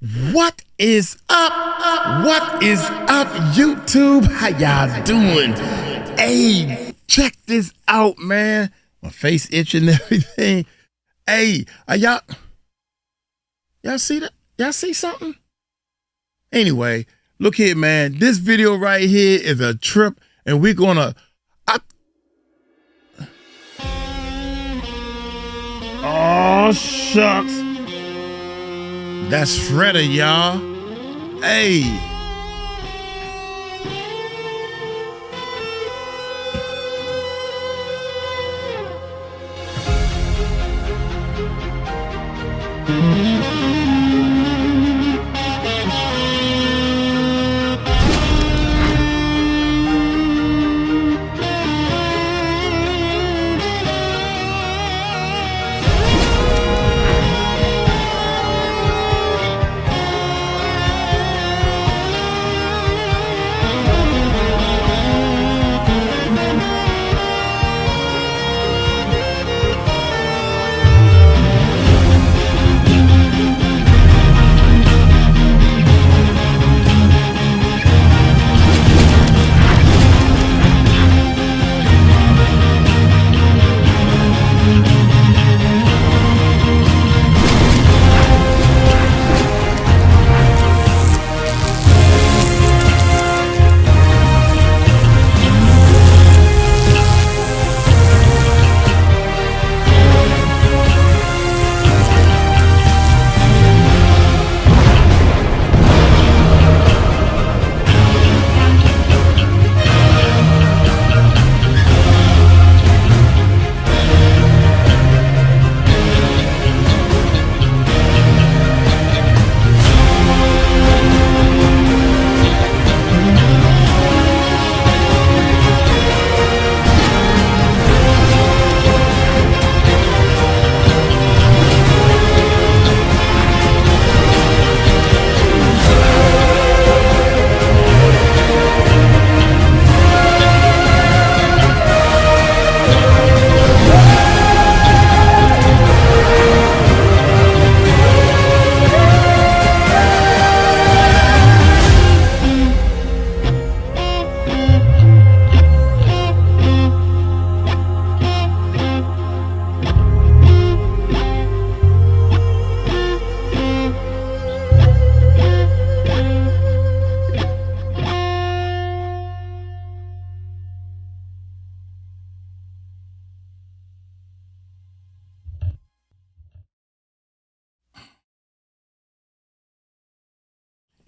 What is up? What is up, YouTube? How y'all doing? Hey, check this out, man. My face itching and everything. Hey, y'all see that? Y'all see something? Anyway, look here, man. This video right here is a trip, and we're gonna. Oh, shucks. That's Fredda, y'all. Hey.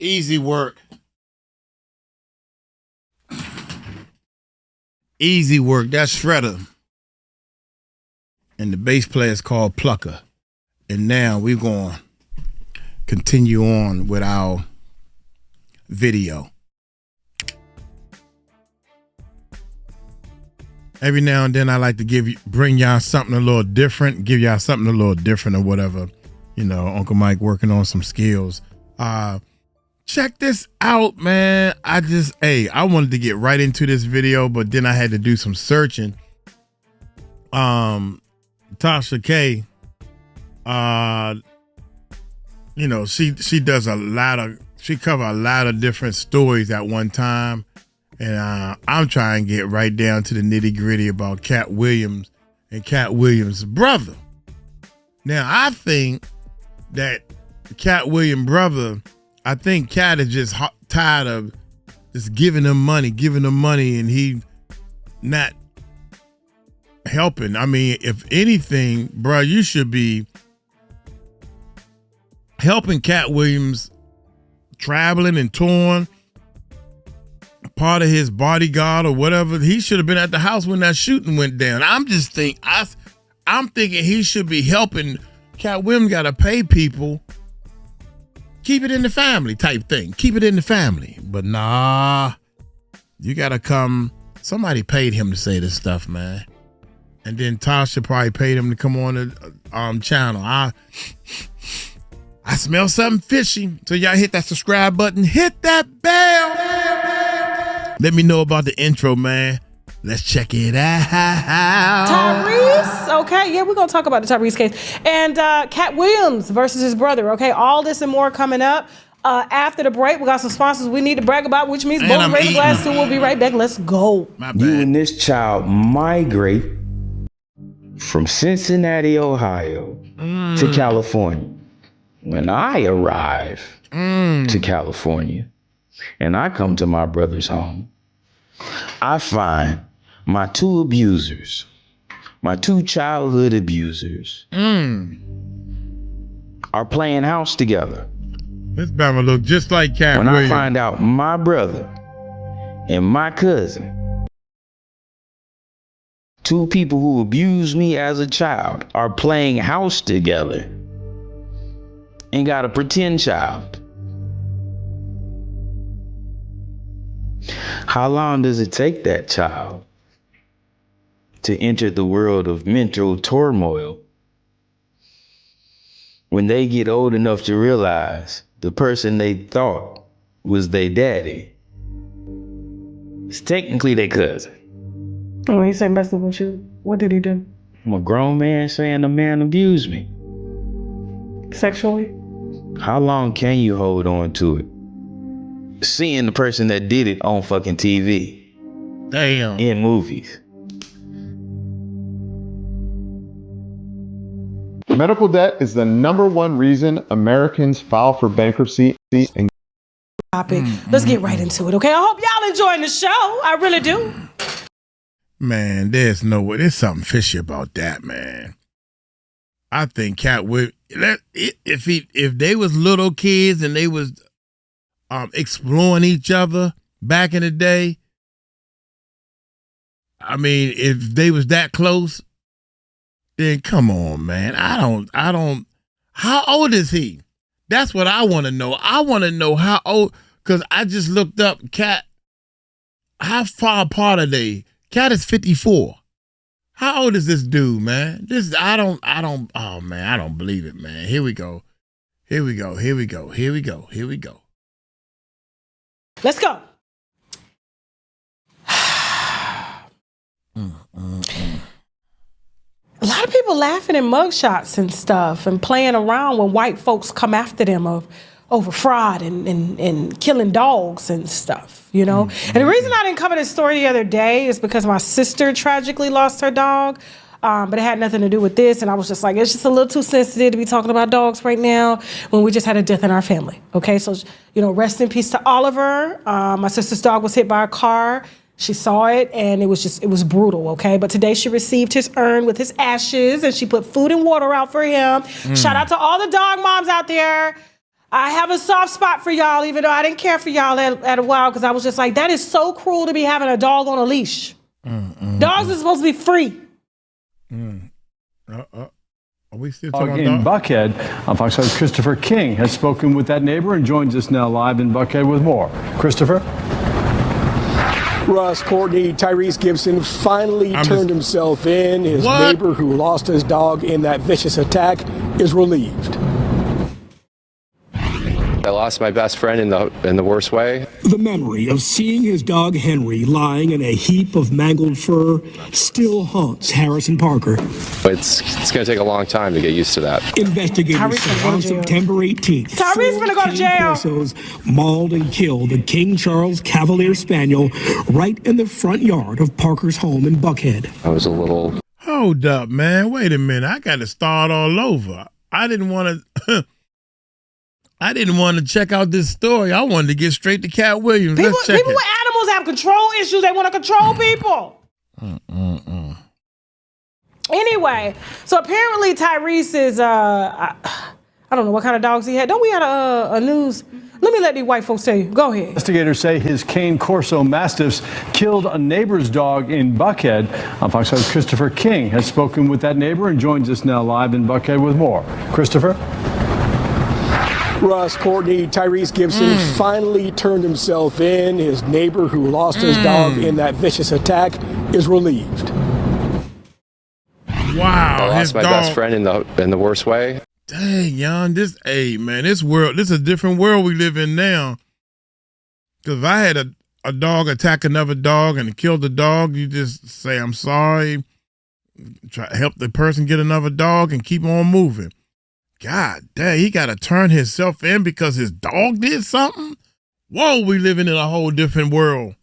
Easy work. Easy work. That's Fredda. And the bass player is called Plucker. And now we're going to continue on with our video. Every now and then I like to bring y'all something a little different, give y'all something a little different or whatever. You know, Uncle Mike working on some skills. Check this out, man. I wanted to get right into this video, but then I had to do some searching. Tasha K, you know, she does she cover a lot of different stories at one time. And I'm trying to get right down to the nitty gritty about Katt Williams and Katt Williams' brother. Now, I think that Katt Williams' brother, I think Katt is just tired of just giving him money, and he not helping. I mean, if anything, bro, you should be helping Katt Williams traveling and touring, part of his bodyguard or whatever. He should have been at the house when that shooting went down. I'm thinking he should be helping. Katt Williams got to pay people. Keep it in the family type thing. Keep it in the family. But nah, you got to come. Somebody paid him to say this stuff, man. And then Tasha probably paid him to come on the channel. I smell something fishy. So y'all hit that subscribe button. Hit that bell. Let me know about the intro, man. Let's check it out. Tyrese, okay, yeah, we're gonna talk about the Tyrese case. And Katt Williams versus his brother, okay? All this and more coming up. After the break, we got some sponsors we need to brag about, which means Bold Raise Glass 2 will be right back. Let's go. You and this child migrate from Cincinnati, Ohio to California. When I arrive to California and I come to my brother's home, I find my two abusers, my two childhood abusers, are playing house together. This Bama look just like Katt When Williams. I find out my brother and my cousin, two people who abused me as a child, are playing house together and got a pretend child. How long does it take that child to enter the world of mental turmoil when they get old enough to realize the person they thought was their daddy is technically their cousin? When he said messing with you, what did he do? I'm a grown man saying a man abused me. Sexually? How long can you hold on to it? Seeing the person that did it on fucking TV. Damn. In movies. Medical debt is the #1 reason Americans file for bankruptcy. And topic. Let's get right into it, okay? I hope y'all enjoying the show. I really do. Man, there's something fishy about that, man. I think Katt would, if they was little kids and they was exploring each other back in the day, I mean, if they was that close, then come on, man. I don't, how old is he? That's what I want to know. I want to know how old, because I just looked up Katt. How far apart are they? Katt is 54. How old is this dude, man? I don't, oh man, I don't believe it, man. Here we go. Let's go. A lot of people laughing at mugshots and stuff and playing around when white folks come after them over fraud and killing dogs and stuff, you know? And the reason I didn't cover this story the other day is because my sister tragically lost her dog, but it had nothing to do with this. And I was just like, it's just a little too sensitive to be talking about dogs right now when we just had a death in our family, okay? So, you know, rest in peace to Oliver. My sister's dog was hit by a car. She saw it, and it was brutal, okay? But today she received his urn with his ashes, and she put food and water out for him. Shout out to all the dog moms out there. I have a soft spot for y'all, even though I didn't care for y'all at a while, because I was just like, that is so cruel to be having a dog on a leash. Dogs are supposed to be free. Are we still talking in about Buckhead? Fox 5's Christopher King has spoken with that neighbor and joins us now live in Buckhead with more. Christopher? Russ, Courtney, Tyrese Gibson finally turned himself in. His neighbor who lost his dog in that vicious attack is relieved. I lost my best friend in the worst way. The memory of seeing his dog Henry lying in a heap of mangled fur still haunts Harrison Parker. It's going to take a long time to get used to that. Investigators said on September 18th, Tyrese gonna go to jail. Corsos mauled and killed the King Charles Cavalier Spaniel right in the front yard of Parker's home in Buckhead. I was a little... Hold up, man. Wait a minute. I got to start all over. I didn't want to check out this story. I wanted to get straight to Katt Williams. People Let's check with animals have control issues. They want to control people. Anyway, so apparently Tyrese is, I don't know what kind of dogs he had. Don't we have a news? Let me let these white folks tell you. Go ahead. Investigators say his Cane Corso Mastiffs killed a neighbor's dog in Buckhead. Fox 5's Christopher King has spoken with that neighbor and joins us now live in Buckhead with more. Christopher? Russ, Courtney, Tyrese Gibson finally turned himself in. His neighbor who lost his dog in that vicious attack is relieved. Wow. I lost my best friend in the worst way. Dang, Jan, this world, this is a different world we live in now. Because if I had a dog attack another dog and kill the dog, you just say, I'm sorry, try to help the person get another dog and keep on moving. God damn, he got to turn himself in because his dog did something? Whoa, we living in a whole different world.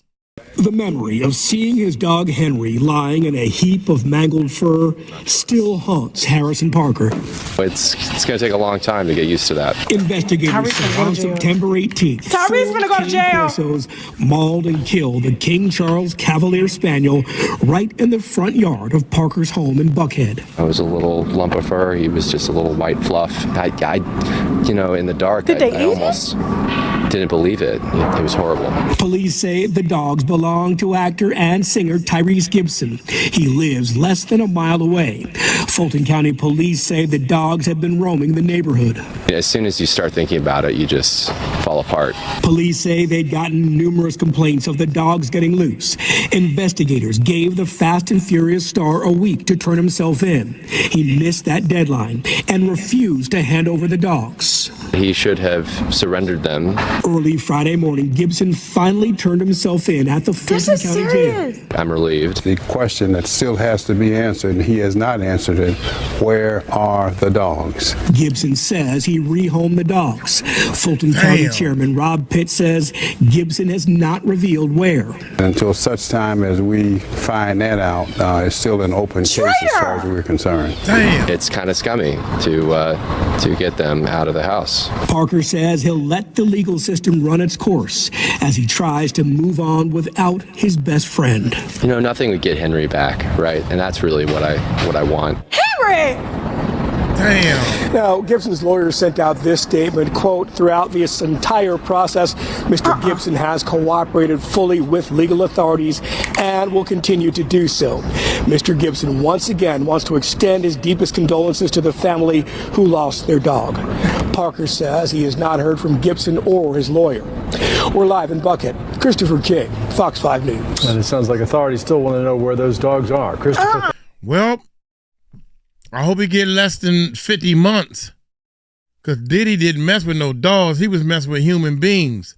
The memory of seeing his dog Henry lying in a heap of mangled fur still haunts Harrison Parker. It's going to take a long time to get used to that. Investigators say on September 18th, Tyrese's gonna go to jail. Corsos mauled and killed the King Charles Cavalier Spaniel right in the front yard of Parker's home in Buckhead. I was a little lump of fur. He was just a little white fluff. I in the dark, I almost didn't believe it. It was horrible. Police say the dogs belong to actor and singer Tyrese Gibson. He lives less than a mile away. Fulton County Police say the dogs have been roaming the neighborhood. As soon as you start thinking about it, you just fall apart. Police say they'd gotten numerous complaints of the dogs getting loose. Investigators gave the Fast and Furious star a week to turn himself in. He missed that deadline and refused to hand over the dogs. He should have surrendered them. Early Friday morning, Gibson finally turned himself in at the Fulton County Jail. I'm relieved. The question that still has to be answered, and he has not answered it, where are the dogs? Gibson says he rehomed the dogs. Fulton County Chairman Rob Pitt says Gibson has not revealed where. Until such time as we find that out, it's still an open case as far as we're concerned. Damn. It's kind of scummy to get them out of the house. Parker says he'll let the legal system run its course as he tries to move on without his best friend. Nothing would get Henry back, right? And that's really what I want. Henry! Damn. Now, Gibson's lawyer sent out this statement, quote, throughout this entire process, Mr. Gibson has cooperated fully with legal authorities and will continue to do so. Mr. Gibson once again wants to extend his deepest condolences to the family who lost their dog. Parker says he has not heard from Gibson or his lawyer. We're live in Buckhead. Christopher King, Fox 5 News. And it sounds like authorities still want to know where those dogs are. Christopher. Well, I hope he get less than 50 months. Because Diddy didn't mess with no dogs. He was messing with human beings.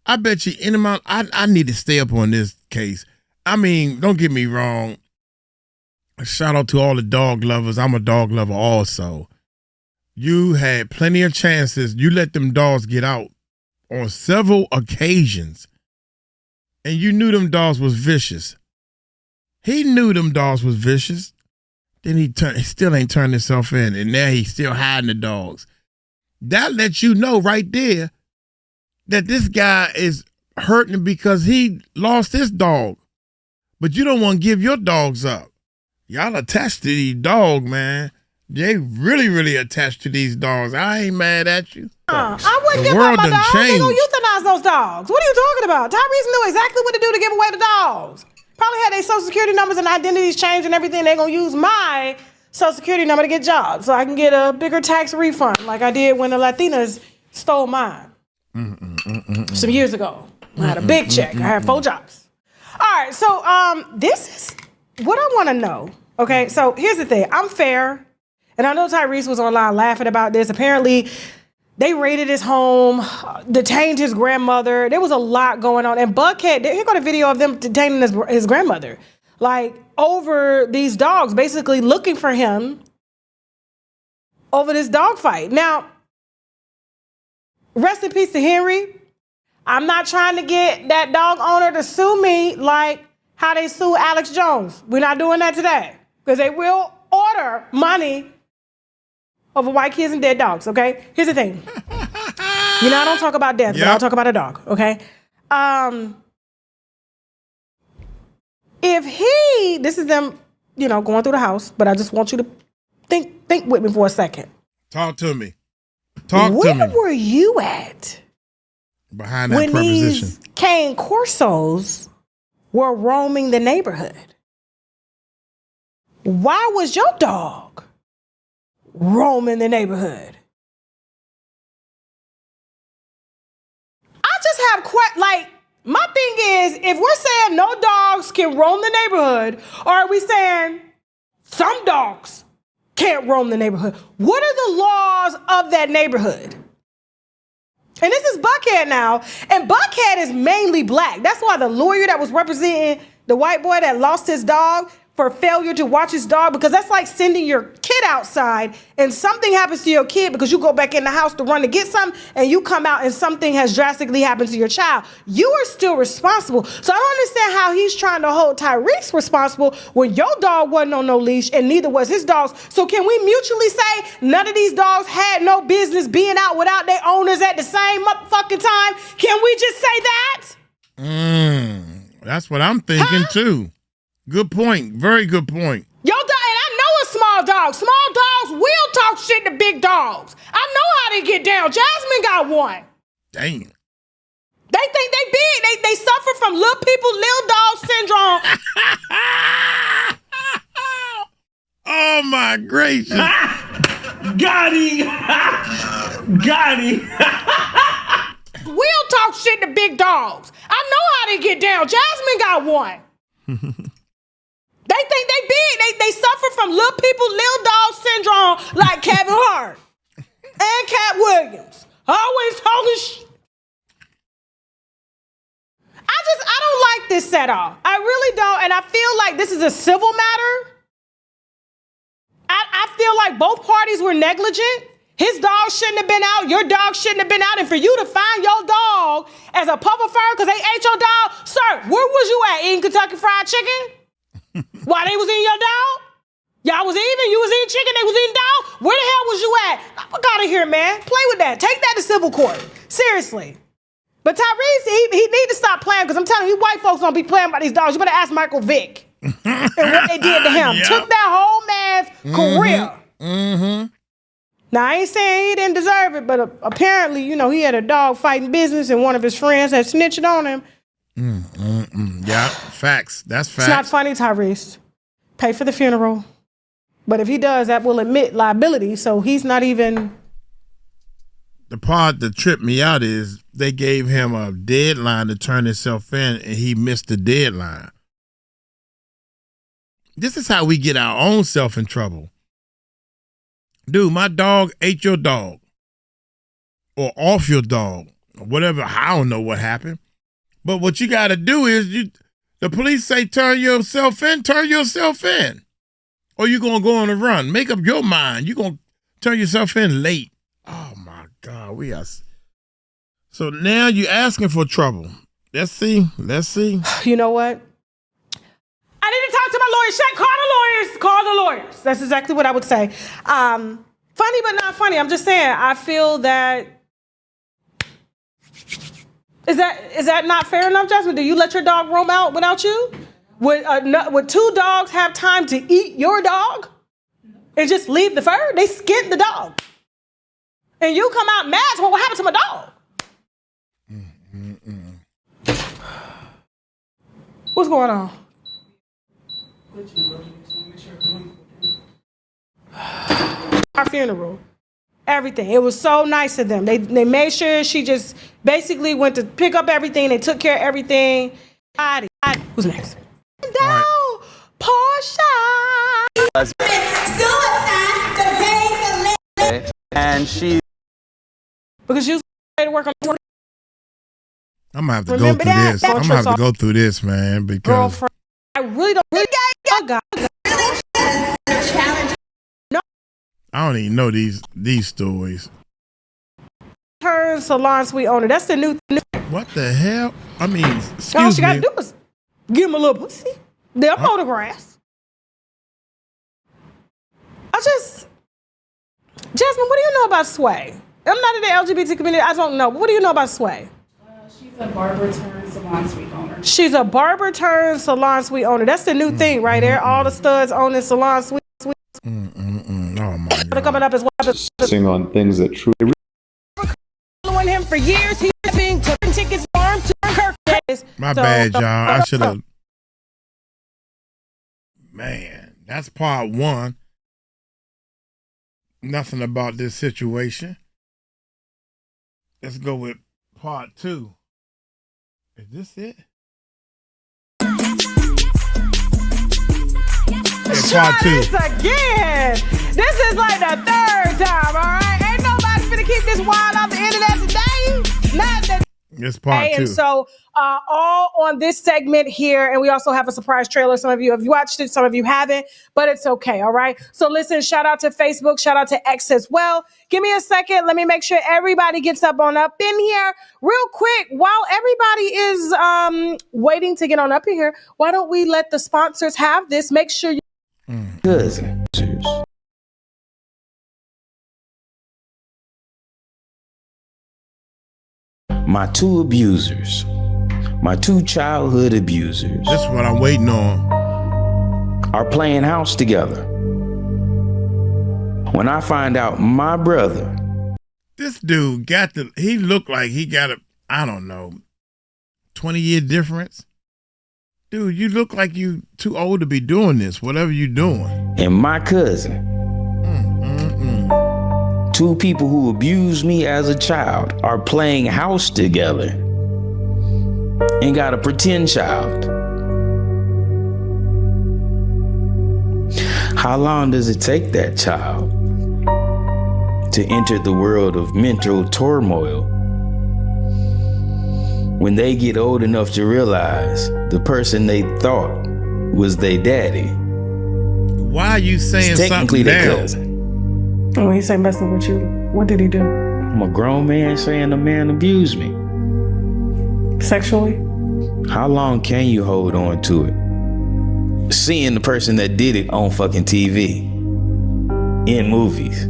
I bet you any amount, I need to stay up on this case. I mean, don't get me wrong. A shout out to all the dog lovers. I'm a dog lover also. You had plenty of chances. You let them dogs get out on several occasions. And you knew them dogs was vicious. He knew them dogs was vicious. Then he still ain't turned himself in, and now he's still hiding the dogs. That lets you know right there that this guy is hurting because he lost his dog. But you don't want to give your dogs up. Y'all attached to these dogs, man. They really, really attached to these dogs. I ain't mad at you. I wouldn't give up my dogs. They gonna euthanize those dogs. What are you talking about? Tyrese knew exactly what to do to give away the dogs. Probably had their social security numbers and identities changed and everything. They're going to use my social security number to get jobs so I can get a bigger tax refund like I did when the Latinas stole mine some years ago. I had a big check. I had 4 jobs. All right, so this is what I want to know. Okay, so here's the thing. I'm fair, and I know Tyrese was online laughing about this. Apparently, they raided his home, detained his grandmother. There was a lot going on. And Buckhead, here got a video of them detaining his grandmother. Like, over these dogs, basically looking for him over this dog fight. Now, rest in peace to Henry. I'm not trying to get that dog owner to sue me like how they sue Alex Jones. We're not doing that today. Because they will order money over white kids and dead dogs, okay? Here's the thing. I don't talk about death, but I'll talk about a dog, okay? This is them, going through the house, but I just want you to think with me for a second. Talk to me. Where were you at? Behind that when preposition. These cane Corsos were roaming the neighborhood? Why was your dog roaming the neighborhood? I just have my thing is, if we're saying no dogs can roam the neighborhood, or are we saying some dogs can't roam the neighborhood? What are the laws of that neighborhood? And this is Buckhead now. And Buckhead is mainly black. That's why the lawyer that was representing the white boy that lost his dog for failure to watch his dog, because that's like sending your kid outside and something happens to your kid because you go back in the house to run to get something and you come out and something has drastically happened to your child. You are still responsible. So I don't understand how he's trying to hold Tyrese responsible when your dog wasn't on no leash and neither was his dogs. So can we mutually say none of these dogs had no business being out without their owners at the same motherfucking time? Can we just say that? That's what I'm thinking too. Good point. Very good point. Your dog, and I know a small dog. Small dogs will talk shit to big dogs. I know how they get down. Jasmine got one. Damn. They think they big. They suffer from little people, little dog syndrome. Oh my gracious. Got him. Got him. Will talk shit to big dogs. I know how they get down. Jasmine got one. They think they big. They suffer from little people, little dog syndrome like Kevin Hart and Katt Williams. Always talking shit. I don't like this at all. I really don't. And I feel like this is a civil matter. I feel like both parties were negligent. His dog shouldn't have been out. Your dog shouldn't have been out. And for you to find your dog as a pup of fur because they ate your dog, sir, where was you at? Eating Kentucky Fried Chicken? While they was eating your dog? Y'all was eating? You was eating chicken, they was eating dog? Where the hell was you at? Fuck out of here, man. Play with that. Take that to civil court. Seriously. But Tyrese, he need to stop playing because I'm telling you, white folks don't be playing by these dogs. You better ask Michael Vick and what they did to him. Yep. Took that whole man's career. Now, I ain't saying he didn't deserve it, but apparently, you know, he had a dog fighting business and one of his friends had snitched on him. Yeah, facts. That's facts. It's not funny, Tyrese. Pay for the funeral. But if he does, that will admit liability, so he's not even... The part that tripped me out is they gave him a deadline to turn himself in, and he missed the deadline. This is how we get our own self in trouble. Dude, my dog ate your dog. Or off your dog. Or whatever. I don't know what happened. But what you got to do is, the police say turn yourself in. Or you're going to go on a run. Make up your mind. You're going to turn yourself in late. Oh, my God. So now you're asking for trouble. Let's see. You know what? I need to talk to my lawyers. Call the lawyers. That's exactly what I would say. Funny but not funny. I'm just saying, I feel that... Is that not fair enough, Jasmine? Do you let your dog roam out without you? Would two dogs have time to eat your dog and just leave the fur? They skinned the dog. And you come out mad, so what happened to my dog? What's going on? Our funeral. Everything. It was so nice of them. They made sure she just basically went to pick up everything. They took care of everything. Who's next? Down, Portia. And she... Because she was ready to work on... I'm going to have to go through this. I'm going to have to go through this, man, because... Girlfriend. I really don't... I don't even know these stories. Her salon suite owner. That's the new... What the hell? I mean, excuse me. All she got to do is give him a little pussy. They'll photographs. Jasmine, what do you know about Sway? I'm not in the LGBT community. I don't know. What do you know about Sway? She's a barber turned salon suite owner. She's a barber turned salon suite owner. That's the new thing right there. All the studs owning salon suite. Oh my God. Coming up as well. On things that truly... Following him for years. He's been turning tickets for him to Kirk. My bad, y'all. I should have... Man, that's part one. Nothing about this situation. Let's go with part two. Is this it? Part two. This again. This is like the third time, all right? Ain't nobody finna keep this wild off the internet today. It's part 2. And so all on this segment here, and we also have a surprise trailer. Some of you have watched it, some of you haven't, but it's okay, all right? So listen, shout out to Facebook, shout out to X as well. Give me a second. Let me make sure everybody gets up in here real quick. While everybody is waiting to get on up in here, why don't we let the sponsors have this? Make sure you... Cousin. My 2 abusers. My 2 childhood abusers. This is what I'm waiting on. Are playing house together. When I find out my brother. This dude he looked like he got I don't know, 20-year difference. Dude, you look like you too old to be doing this, whatever you doing. And my cousin. 2 people who abused me as a child are playing house together and got a pretend child. How long does it take that child to enter the world of mental turmoil when they get old enough to realize the person they thought was their daddy? Why are you saying technically something their now? cousin? When he say messing with you, what did he do? I'm a grown man saying a man abused me. Sexually? How long can you hold on to it? Seeing the person that did it on fucking TV, in movies.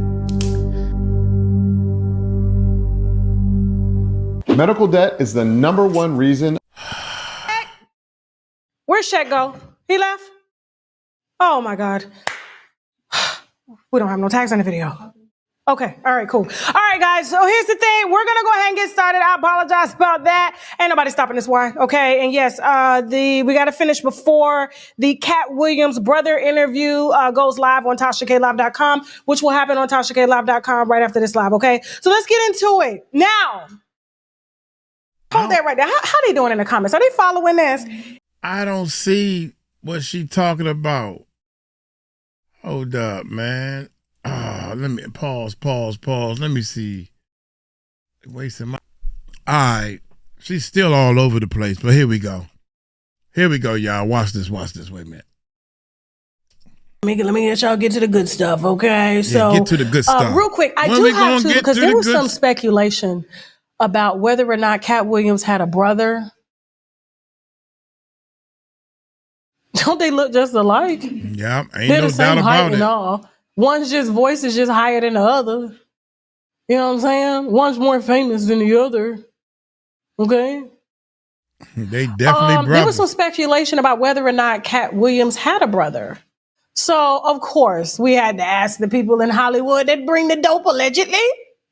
Medical debt is the #1 reason. Where'd Shaq go? He left? Oh my God. We don't have no tags on the video. Okay, all right, cool. All right, guys, so here's the thing. We're gonna go ahead and get started. I apologize about that. Ain't nobody stopping this one, okay? And yes, we gotta finish before the Katt Williams brother interview goes live on TashaKLive.com, which will happen on TashaKLive.com right after this live, okay? So let's get into it. Now, hold that right there. How they doing in the comments? Are they following this? I don't see what she talking about. Hold up, man. Let me pause. Let me see. Wasting my. All right. She's still all over the place, but here we go. Here we go, y'all. Watch this. Wait a minute. Let me get y'all get to the good stuff, okay? So get to the good stuff. Real quick, I do have to, because there was some speculation about whether or not Katt Williams had a brother. Don't they look just alike? Yeah, ain't They're no the same doubt height about and it. all. One's just voice is just higher than the other. You know what I'm saying? One's more famous than the other. Okay? They definitely brothers. There was some speculation about whether or not Katt Williams had a brother. So, of course, we had to ask the people in Hollywood that bring the dope allegedly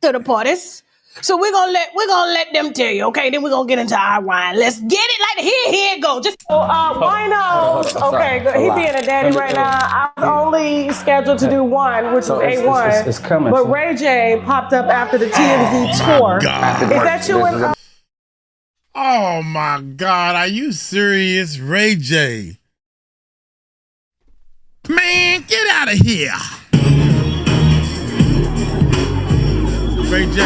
to the parties. So we're gonna let them tell you, okay? Then we're gonna get into our wine. Let's get it like here it go. Just winos. Okay, good. He being a daddy right now. I was only scheduled to do one, which was A1. It's coming. But Ray J popped up after the TMZ tour. God. Is that you and Oh my God, are you serious, Ray J? Man, get out of here. Ray J,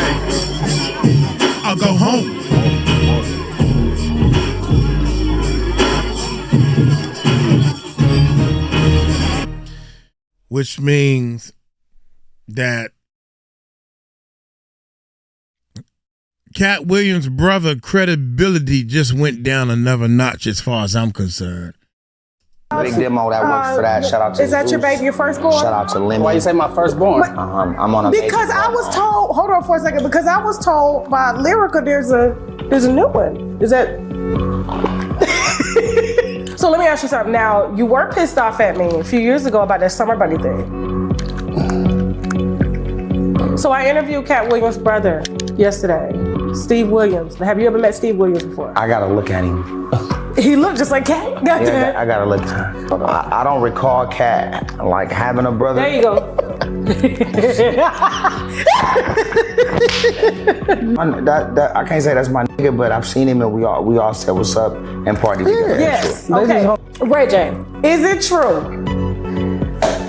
I'll go home. Which means that Katt Williams' brother credibility just went down another notch as far as I'm concerned. Big demo that works for that. Shout out to Is that your baby, your firstborn? Shout out to Lemmy. Why you say my firstborn? I'm on a because I was told. Hold on for a second. Because I was told by Lyrica there's a new one. Is that? So let me ask you something. Now you were pissed off at me a few years ago about that Summer Bunny thing. So I interviewed Katt Williams' brother yesterday, Steve Williams. Have you ever met Steve Williams before? I gotta look at him. He looked just like Katt. Yeah, I gotta look. I don't recall Katt like having a brother. There you go. I can't say that's my nigga, but I've seen him and we all said what's up and party together. Yes. Okay. Ray J, is it true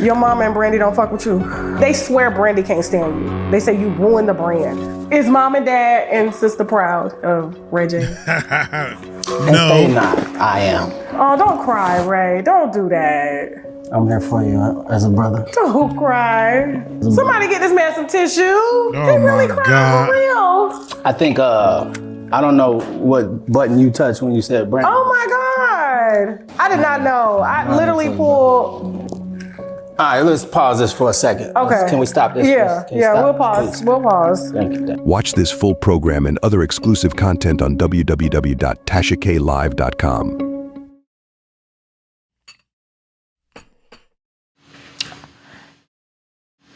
Your mama and Brandy don't fuck with you. They swear Brandy can't stand you. They say you ruined the brand. Is mom and dad and sister proud of Ray J? No. They not. I am. Oh, don't cry, Ray. Don't do that. I'm here for you as a brother. Don't cry. Somebody get this man some tissue. Oh, he really crying for real. I think, I don't know what button you touched when you said Brandon. Oh my God. I did not know. I literally pulled. All right, let's pause this for a second. Okay. Can we stop this? Yeah, we'll pause. Please. We'll pause. Thank you. Watch this full program and other exclusive content on www.tashaklive.com.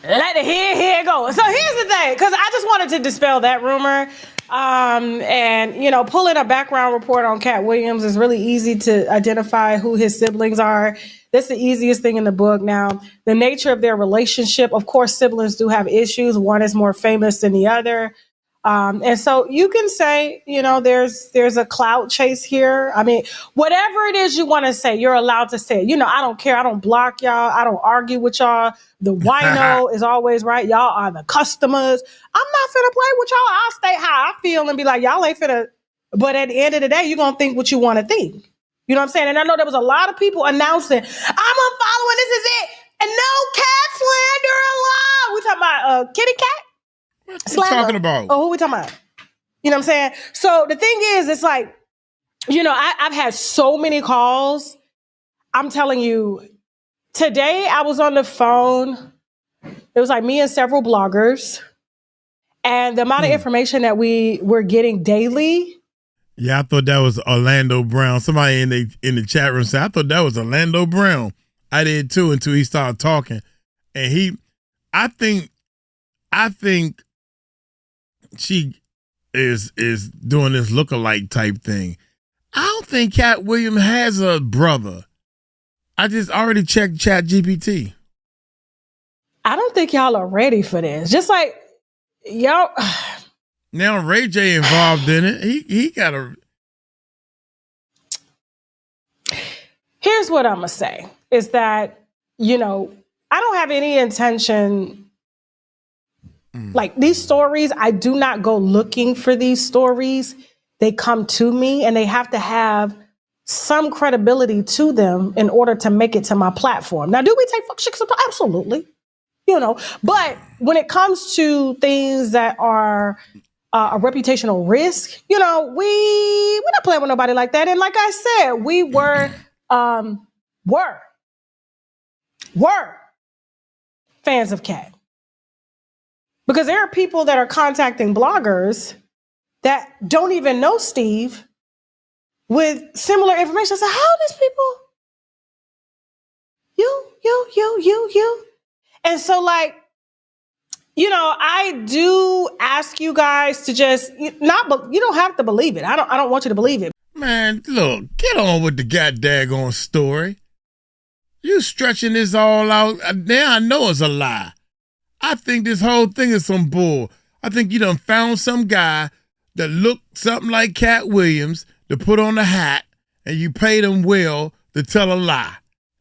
Let it here go. So here's the thing, because I just wanted to dispel that rumor. And, you know, pulling a background report on Katt Williams is really easy to identify who his siblings are. That's the easiest thing in the book. Now, the nature of their relationship, of course, siblings do have issues. One is more famous than the other. And so you can say, you know, there's a clout chase here. I mean, whatever it is you want to say, you're allowed to say it. You know, I don't care. I don't block y'all. I don't argue with y'all. The wino is always right. Y'all are the customers. I'm not finna play with y'all. I'll stay how I feel and be like, y'all ain't finna. But at the end of the day, you're going to think what you want to think. You know what I'm saying? And I know there was a lot of people announcing, I'm unfollowing, this is it. And no cat slander allowed. We talking about Kitty Cat? What you talking about? Oh, who we talking about? You know what I'm saying? So the thing is, it's like, you know, I've had so many calls. I'm telling you, today I was on the phone. It was like me and several bloggers. And the amount of information that we were getting daily. Yeah, I thought that was Orlando Brown. Somebody in the chat room said, I thought that was Orlando Brown. I did too until he started talking. And I think she is doing this lookalike type thing. I don't think Katt Williams has a brother. I just already checked ChatGPT. I don't think y'all are ready for this. Just like y'all. Now Ray J involved in it. He got a. Here's what I'm gonna say is that, you know, I don't have any intention. Like these stories, I do not go looking for these stories. They come to me and they have to have some credibility to them in order to make it to my platform. Now, do we take fuck shit sometimes? Absolutely. You know, but when it comes to things that are a reputational risk, you know, we're not playing with nobody like that. And like I said, we were fans of Katt. Because there are people that are contacting bloggers that don't even know Steve with similar information. So how are these people? You. And so like, you know, I do ask you guys to just you don't have to believe it. I don't want you to believe it. Man, look, get on with the goddamn story. You stretching this all out. Now I know it's a lie. I think this whole thing is some bull. I think you done found some guy that looked something like Katt Williams to put on a hat and you paid him well to tell a lie.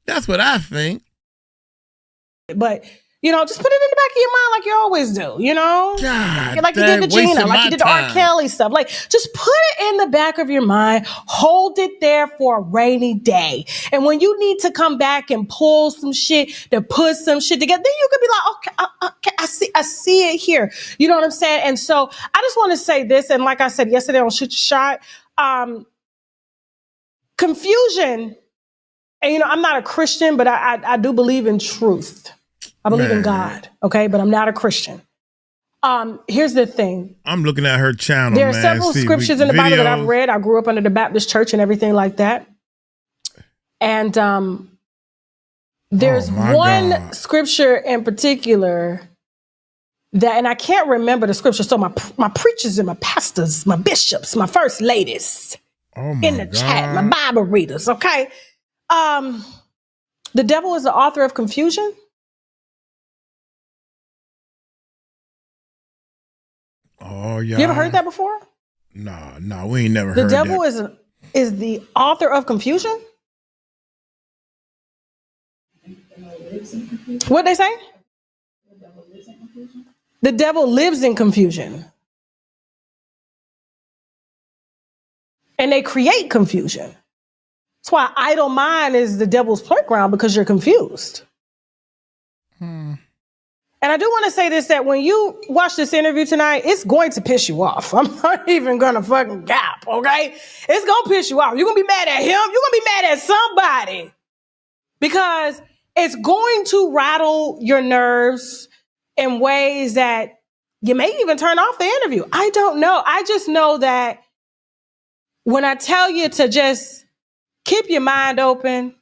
That's what I think. But, you know, just put it in the back of your mind like you always do, you know? God, like you did to Gina, like you did to R. Kelly stuff. Like, just put it in the back of your mind, hold it there for a rainy day. And when you need to come back and pull some shit to put some shit together, then you could be like, okay, I see it here. You know what I'm saying? And so I just want to say this, and like I said yesterday on Shoot Your Shot, confusion, and you know, I'm not a Christian, but I do believe in truth. I believe in God, okay? But I'm not a Christian. Here's the thing. I'm looking at her channel, There are several scriptures in the Bible that I've read. I grew up under the Baptist church and everything like that. And there's one scripture in particular that, and I can't remember the scripture, so my preachers and my pastors, my bishops, my first ladies in the chat, my Bible readers, okay? The devil is the author of confusion. Oh, yeah. You ever heard that before? No, we ain't never The heard that. devil is the author of confusion? What'd they say? The devil lives in confusion. And they create confusion. That's why idle mind is the devil's playground, because you're confused. And I do want to say this, that when you watch this interview tonight, it's going to piss you off. I'm not even going to fucking gap, okay? It's going to piss you off. You're going to be mad at him. You're going to be mad at somebody. Because it's going to rattle your nerves in ways that you may even turn off the interview. I don't know. I just know that when I tell you to just keep your mind open,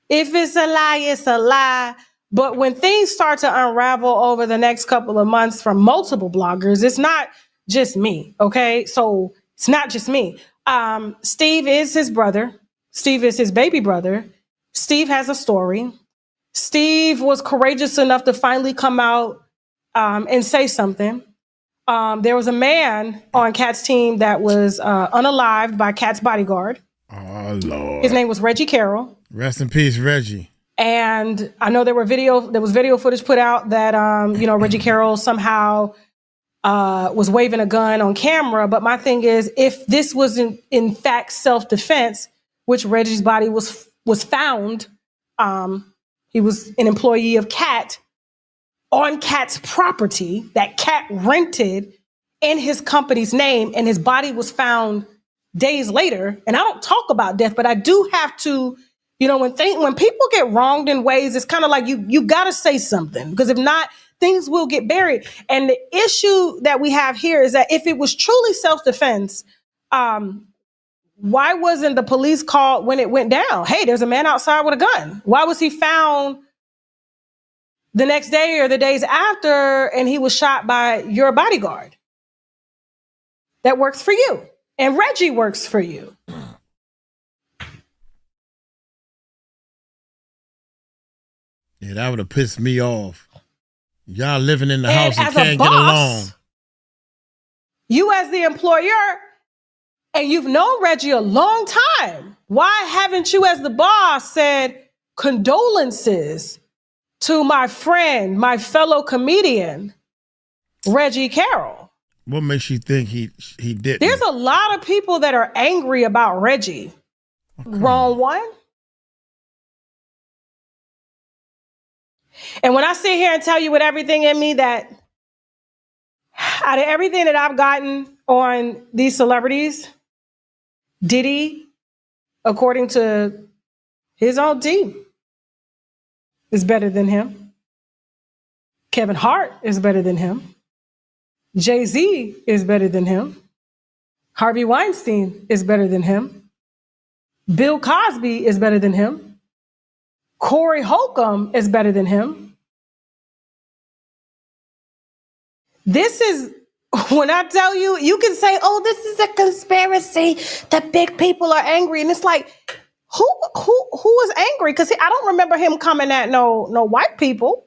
if it's a lie, it's a lie. But when things start to unravel over the next couple of months from multiple bloggers, it's not just me, okay? So it's not just me. Steve is his brother. Steve is his baby brother. Steve has a story. Steve was courageous enough to finally come out and say something. There was a man on Katt's team that was unalived by Katt's bodyguard. Oh, Lord. His name was Reggie Carroll. Rest in peace, Reggie. And I know there was video footage put out that, Reggie Carroll somehow was waving a gun on camera. But my thing is, if this was in fact self-defense, which Reggie's body was found, he was an employee of Katt on Katt's property that Katt rented in his company's name, and his body was found days later. And I don't talk about death, but I do have to. When people get wronged in ways, it's kind of like you got to say something, because if not, things will get buried. And the issue that we have here is that if it was truly self-defense, why wasn't the police called when it went down? Hey, there's a man outside with a gun. Why was he found the next day or the days after and he was shot by your bodyguard? That works for you. And Reggie works for you. Yeah, that would have pissed me off. Y'all living in the house and can't get along. You as the employer, and you've known Reggie a long time, why haven't you as the boss said condolences to my friend, my fellow comedian, Reggie Carroll? What makes you think he didn't? There's a lot of people that are angry about Reggie. Okay. Wrong one. And when I sit here and tell you with everything in me that out of everything that I've gotten on these celebrities, Diddy, according to his own team, is better than him. Kevin Hart is better than him. Jay-Z is better than him. Harvey Weinstein is better than him. Bill Cosby is better than him. Corey Holcomb is better than him. This is, when I tell you, you can say, oh, this is a conspiracy. The big people are angry. And it's like, who was angry? Because I don't remember him coming at no white people.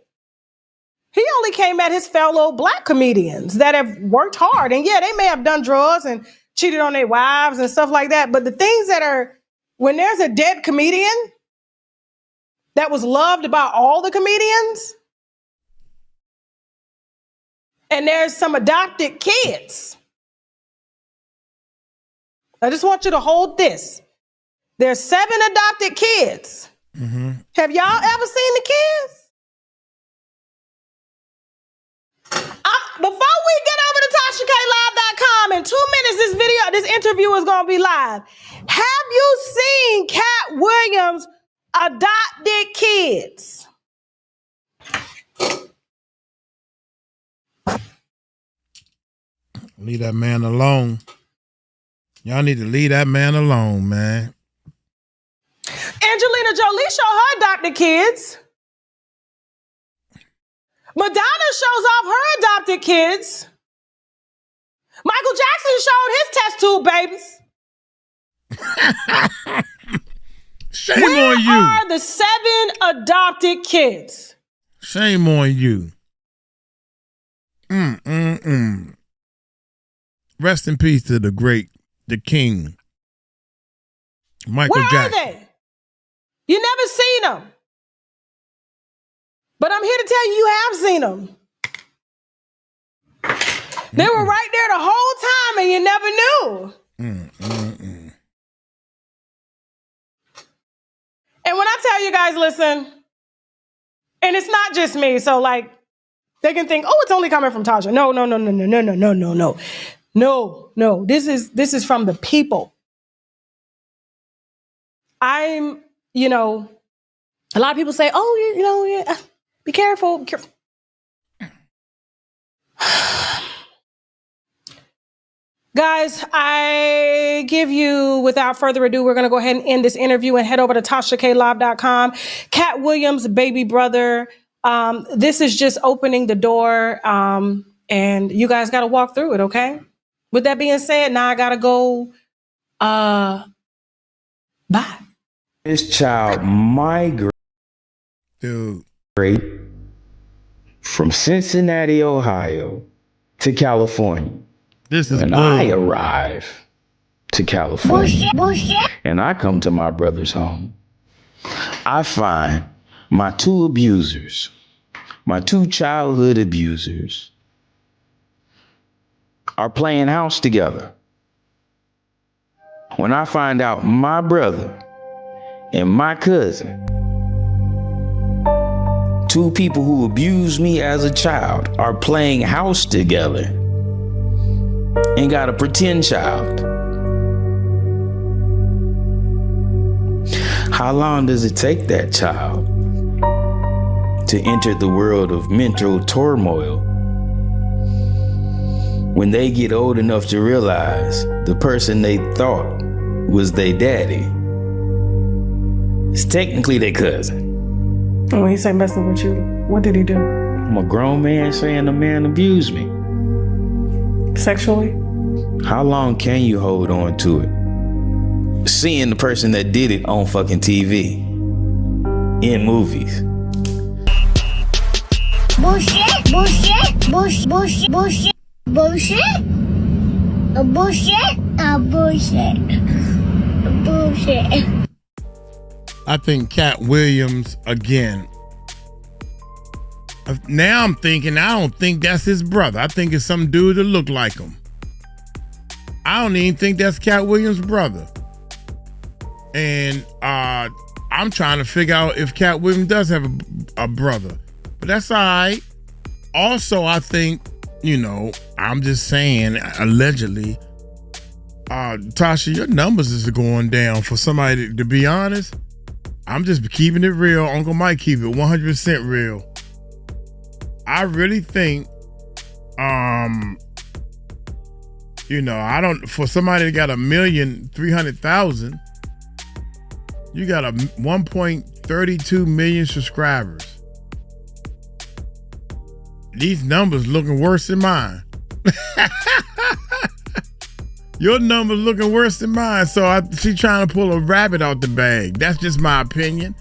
He only came at his fellow black comedians that have worked hard. And yeah, they may have done drugs and cheated on their wives and stuff like that. But the things that are, when there's a dead comedian that was loved by all the comedians, and there's some adopted kids. I just want you to hold this. There's 7 adopted kids. Mm-hmm. Have y'all ever seen the kids? Before we get over to TashaKLive.com, in 2 minutes, this interview is going to be live. Have you seen Katt Williams' adopted kids? Leave that man alone. Y'all need to leave that man alone, man. Angelina Jolie showed her adopted kids. Madonna shows off her adopted kids. Michael Jackson showed his test tube babies. Shame on you. Where are the 7 adopted kids? Shame on you. Rest in peace to the king, Michael Jackson. Where are they? You never seen them. But I'm here to tell you, you have seen them. They were right there the whole time and you never knew. And when I tell you guys, listen, and it's not just me, so like, they can think, oh, it's only coming from Tasha. No. No. This is from the people. I'm, a lot of people say, oh, be careful. Guys, I give you, without further ado, we're going to go ahead and end this interview and head over to TashaKLive.com. Katt Williams' baby brother. This is just opening the door, and you guys got to walk through it, okay? With that being said, now I got to go. Bye. This child migrated from Cincinnati, Ohio, to California. This is when I arrive to California and I come to my brother's home, I find my two abusers, my two childhood abusers, are playing house together. When I find out my brother and my cousin, two people who abused me as a child, are playing house together and got a pretend child. How long does it take that child to enter the world of mental turmoil when they get old enough to realize the person they thought was their daddy is technically their cousin? Oh, he said messing with you. What did he do? I'm a grown man saying a man abused me. Sexually? How long can you hold on to it? Seeing the person that did it on fucking TV, in movies. Bullshit. I think Katt Williams, again. Now I'm thinking, I don't think that's his brother. I think it's some dude that look like him. I don't even think that's Katt Williams' brother. And I'm trying to figure out if Katt Williams does have a brother. But that's all right. Also, I think, I'm just saying, allegedly, Tasha, your numbers is going down. For somebody to be honest, I'm just keeping it real. Uncle Mike keep it 100% real. I really think, for somebody that got 1,300,000, you got a 1.32 million subscribers. These numbers looking worse than mine. Your numbers looking worse than mine. So she's trying to pull a rabbit out the bag. That's just my opinion.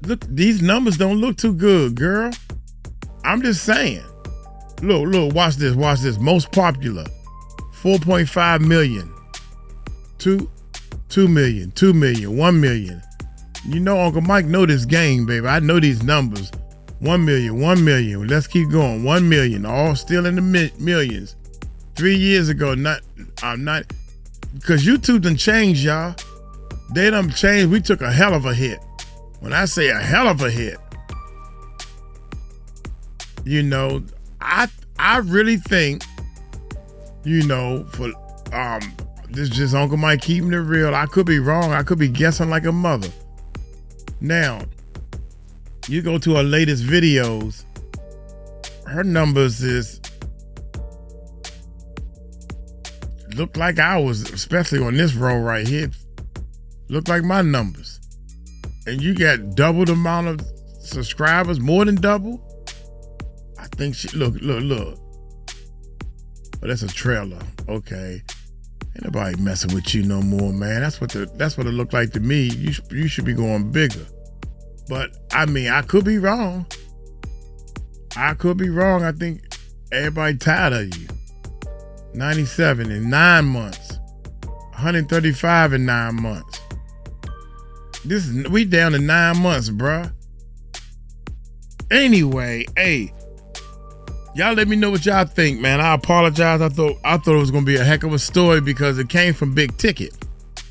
Look, these numbers don't look too good, girl. I'm just saying. Look, watch this. Most popular, 4.5 million. 2 million, 2 million, 1 million. Uncle Mike know this game, baby. I know these numbers. 1 million, 1 million. Let's keep going. 1 million, all still in the millions. 3 years ago, not, because YouTube done changed, y'all. They done changed. We took a hell of a hit. When I say a hell of a hit, I really think, for this is just Uncle Mike keeping it real. I could be wrong. I could be guessing like a mother. Now, you go to her latest videos, her numbers look like ours, especially on this row right here. Look like my numbers. And you got double the amount of subscribers, more than double. I think look. Oh, that's a trailer. Okay. Ain't nobody messing with you no more, man. That's what it looked like to me. You should be going bigger. But I could be wrong. I think everybody tired of you. 97 in 9 months. 135 in 9 months. We down to 9 months, bruh. Anyway, hey, y'all let me know what y'all think, man. I apologize. I thought it was gonna be a heck of a story because it came from Big Ticket.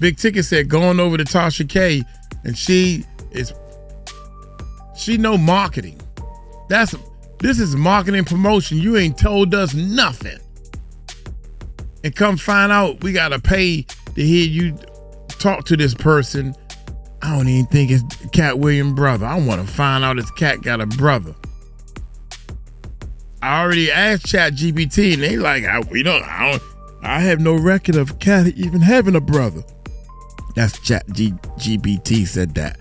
Big Ticket said going over to Tasha K, and she know marketing. This is marketing promotion. You ain't told us nothing. And come find out we gotta pay to hear you talk to this person. I don't even think it's Katt Williams' brother. I want to find out if Katt got a brother. I already asked ChatGPT, and they like, I have no record of Katt even having a brother. That's ChatGPT said that.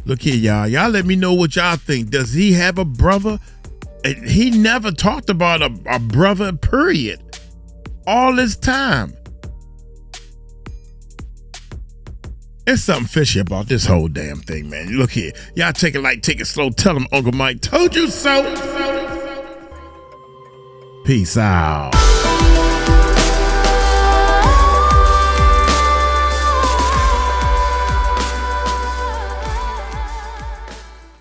Look here, y'all. Y'all let me know what y'all think. Does he have a brother? He never talked about a brother, period. All this time. There's something fishy about this whole damn thing, man. Look here. Y'all take it light, take it slow. Tell him Uncle Mike told you so. Peace out.